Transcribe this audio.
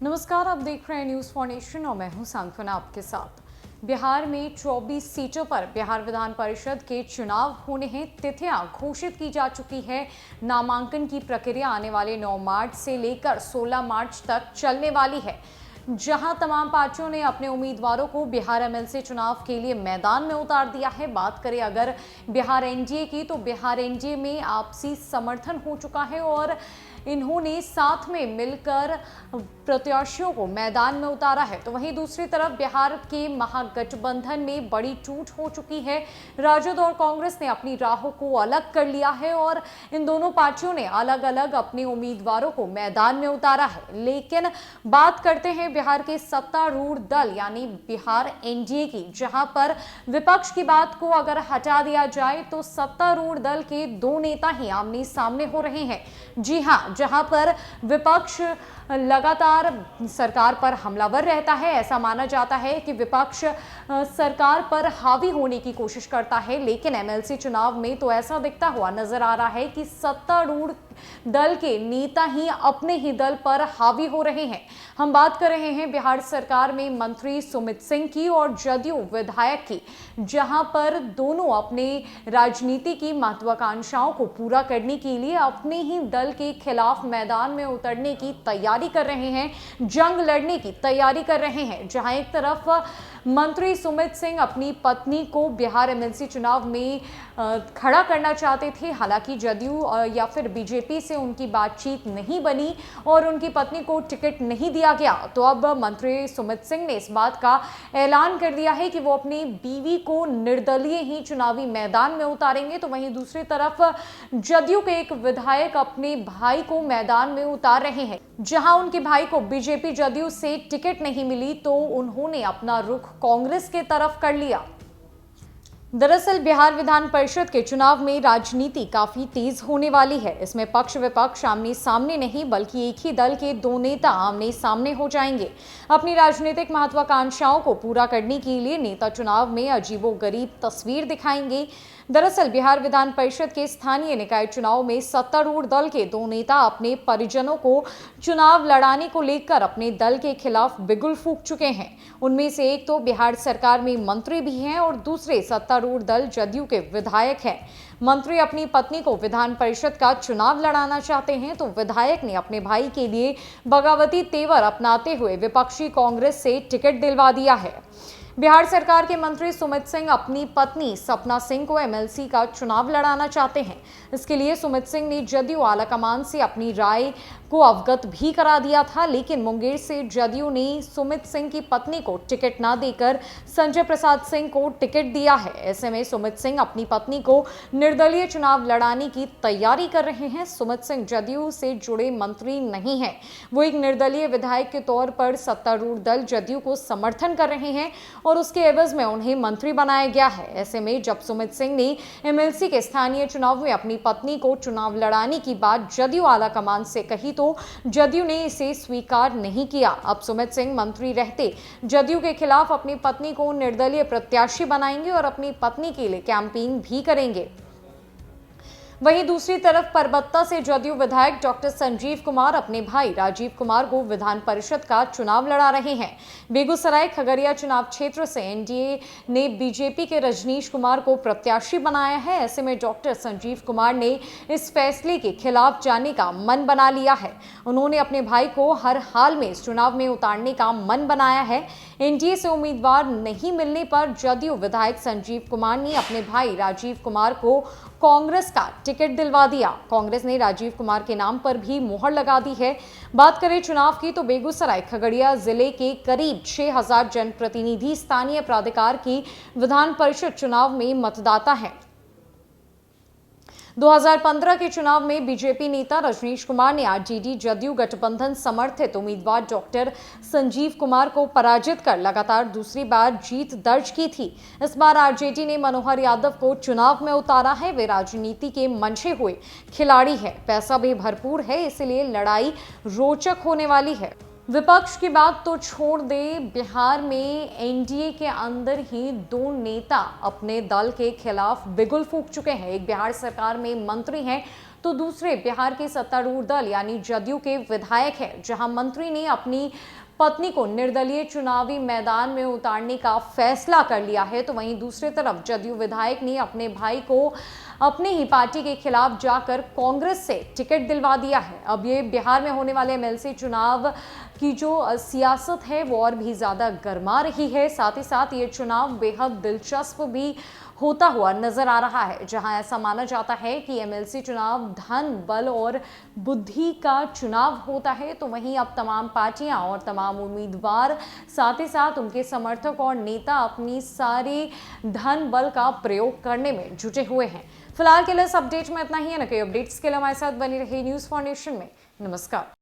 नमस्कार, आप देख रहे हैं न्यूज फॉर नेशन और मैं हूं सांत्वना आपके साथ। बिहार में 24 सीटों पर बिहार विधान परिषद के चुनाव होने हैं। तिथियां घोषित की जा चुकी है। नामांकन की प्रक्रिया आने वाले 9 मार्च से लेकर 16 मार्च तक चलने वाली है, जहां तमाम पार्टियों ने अपने उम्मीदवारों को बिहार एमएलसी चुनाव के लिए मैदान में उतार दिया है। बात करें अगर बिहार एनडीए की, तो बिहार एनडीए में आपसी समर्थन हो चुका है और इन्होंने साथ में मिलकर प्रत्याशियों को मैदान में उतारा है। तो वहीं दूसरी तरफ बिहार के महागठबंधन में बड़ी टूट हो चुकी है। राजद और कांग्रेस ने अपनी राहों को अलग कर लिया है और इन दोनों पार्टियों ने अलग अलग अपने उम्मीदवारों को मैदान में उतारा है। लेकिन बात करते हैं बिहार के सत्तारूढ़ दल यानी बिहार एनडीए की, जहां पर विपक्ष की बात को अगर हटा दिया जाए तो सत्तारूढ़ दल के 2 नेता ही आमने सामने हो रहे हैं। जी हां, जहां पर विपक्ष लगातार सरकार पर हमलावर रहता है। ऐसा माना जाता है कि विपक्ष सरकार पर हावी होने की कोशिश करता है, लेकिन एमएलसी चुनाव में तो ऐसा दिखता हुआ नजर आ रहा है कि सत्तारूढ़ दल के नेता ही अपने ही दल पर हावी हो रहे हैं। हम बात कर रहे हैं बिहार सरकार में मंत्री सुमित सिंह की और जदयू विधायक की, जहां पर दोनों अपने राजनीति की महत्वाकांक्षाओं को पूरा करने के लिए अपने ही दल के खिलाफ मैदान में उतरने की तैयारी कर रहे हैं, जंग लड़ने की तैयारी कर रहे हैं। जहां एक तरफ मंत्री सुमित सिंह अपनी पत्नी को बिहार एमएलसी चुनाव में खड़ा करना चाहते थे, हालांकि जदयू या फिर बीजेपी से उनकी बातचीत नहीं बनी और उनकी पत्नी को टिकट नहीं दिया गया। तो अब मंत्री सुमित सिंह ने इस बात का ऐलान कर दिया है कि वो अपनी बीवी को निर्दलीय ही चुनावी मैदान में उतारेंगे। तो वहीं दूसरी तरफ जदयू के एक विधायक अपने भाई को मैदान में उतार रहे हैं। जहां उनके भाई को बीजेपी जदयू से टिकट नहीं मिली तो उन्होंने अपना रुख कांग्रेस के तरफ कर लिया। दरअसल बिहार विधान परिषद के चुनाव में राजनीति काफी तेज होने वाली है। इसमें पक्ष विपक्ष आमने सामने नहीं बल्कि एक ही दल के 2 नेता आमने सामने हो जाएंगे। अपनी राजनीतिक महत्वाकांक्षाओं को पूरा करने के लिए नेता चुनाव में अजीबोगरीब तस्वीर दिखाएंगे। दरअसल बिहार विधान परिषद के स्थानीय निकाय चुनाव में सत्तारूढ़ दल के 2 नेता अपने परिजनों को चुनाव लड़ाने को लेकर अपने दल के खिलाफ बिगुल फूंक चुके हैं। उनमें से एक तो बिहार सरकार में मंत्री भी हैं और दूसरे सत्तारूढ़ दल जदयू के विधायक हैं। मंत्री अपनी पत्नी को विधान परिषद का चुनाव लड़ाना चाहते हैं, तो विधायक ने अपने भाई के लिए बगावती तेवर अपनाते हुए विपक्षी कांग्रेस से टिकट दिलवा दिया है। बिहार सरकार के मंत्री सुमित सिंह अपनी पत्नी सपना सिंह को एमएलसी का चुनाव लड़ाना चाहते हैं। इसके लिए सुमित सिंह ने जदयू आलाकमान से अपनी राय को अवगत भी करा दिया था, लेकिन मुंगेर से जदयू ने सुमित सिंह की पत्नी को टिकट न देकर संजय प्रसाद सिंह को टिकट दिया है। ऐसे में सुमित सिंह अपनी पत्नी को निर्दलीय चुनाव लड़ाने की तैयारी कर रहे हैं। सुमित सिंह जदयू से जुड़े मंत्री नहीं है, वो एक निर्दलीय विधायक के तौर पर सत्तारूढ़ दल जदयू को समर्थन कर रहे हैं और उसके एवज में उन्हें मंत्री बनाया गया है। ऐसे में जब सुमित सिंह ने एमएलसी के स्थानीय चुनाव में अपनी पत्नी को चुनाव लड़ाने की बात जदयू आलाकमान से कही तो जदयू ने इसे स्वीकार नहीं किया। अब सुमित सिंह मंत्री रहते जदयू के खिलाफ अपनी पत्नी को निर्दलीय प्रत्याशी बनाएंगे और अपनी पत्नी के लिए कैंपेन भी करेंगे। वहीं दूसरी तरफ परबत्ता से जदयू विधायक डॉक्टर संजीव कुमार अपने भाई राजीव कुमार को विधान परिषद का चुनाव लड़ा रहे हैं। बेगूसराय खगड़िया चुनाव क्षेत्र से एनडीए ने बीजेपी के रजनीश कुमार को प्रत्याशी बनाया है। ऐसे में डॉक्टर संजीव कुमार ने इस फैसले के खिलाफ जाने का मन बना लिया है। उन्होंने अपने भाई को हर हाल में इस चुनाव में उतारने का मन बनाया है। एनडीए से उम्मीदवार नहीं मिलने पर जदयू विधायक संजीव कुमार ने अपने भाई राजीव कुमार को कांग्रेस का टिकट दिलवा दिया। कांग्रेस ने राजीव कुमार के नाम पर भी मोहर लगा दी है। बात करें चुनाव की तो बेगूसराय खगड़िया जिले के करीब 6000 जनप्रतिनिधि स्थानीय प्राधिकार की विधान परिषद चुनाव में मतदाता हैं। 2015 के चुनाव में बीजेपी नेता रजनीश कुमार ने आरजेडी जदयू गठबंधन समर्थित उम्मीदवार डॉक्टर संजीव कुमार को पराजित कर लगातार दूसरी बार जीत दर्ज की थी। इस बार आरजेडी ने मनोहर यादव को चुनाव में उतारा है। वे राजनीति के मंचे हुए खिलाड़ी है, पैसा भी भरपूर है, इसलिए लड़ाई रोचक होने वाली है। विपक्ष की बात तो छोड़ दे, बिहार में एनडीए के अंदर ही 2 नेता अपने दल के खिलाफ बिगुल फूंक चुके हैं। एक बिहार सरकार में मंत्री हैं तो दूसरे बिहार के सत्तारूढ़ दल यानी जदयू के विधायक हैं, जहां मंत्री ने अपनी पत्नी को निर्दलीय चुनावी मैदान में उतारने का फैसला कर लिया है। तो वहीं दूसरी तरफ जदयू विधायक ने अपने भाई को अपनी ही पार्टी के खिलाफ जाकर कांग्रेस से टिकट दिलवा दिया है। अब ये बिहार में होने वाले एमएलसी चुनाव की जो सियासत है वो और भी ज्यादा गर्मा रही है। साथ ही साथ ये चुनाव बेहद दिलचस्प भी होता हुआ नजर आ रहा है, जहां ऐसा माना जाता है कि एमएलसी चुनाव धन, बल और बुद्धि का चुनाव होता है। तो वहीं अब तमाम पार्टियां और तमाम उम्मीदवार, साथ ही साथ उनके समर्थक और नेता अपनी सारे धन बल का प्रयोग करने में जुटे हुए हैं। फिलहाल के लिए इस अपडेट में इतना ही है। न कई अपडेट्स के लिए हमारे साथ बनी रही न्यूज़ फॉर नेशन में। नमस्कार।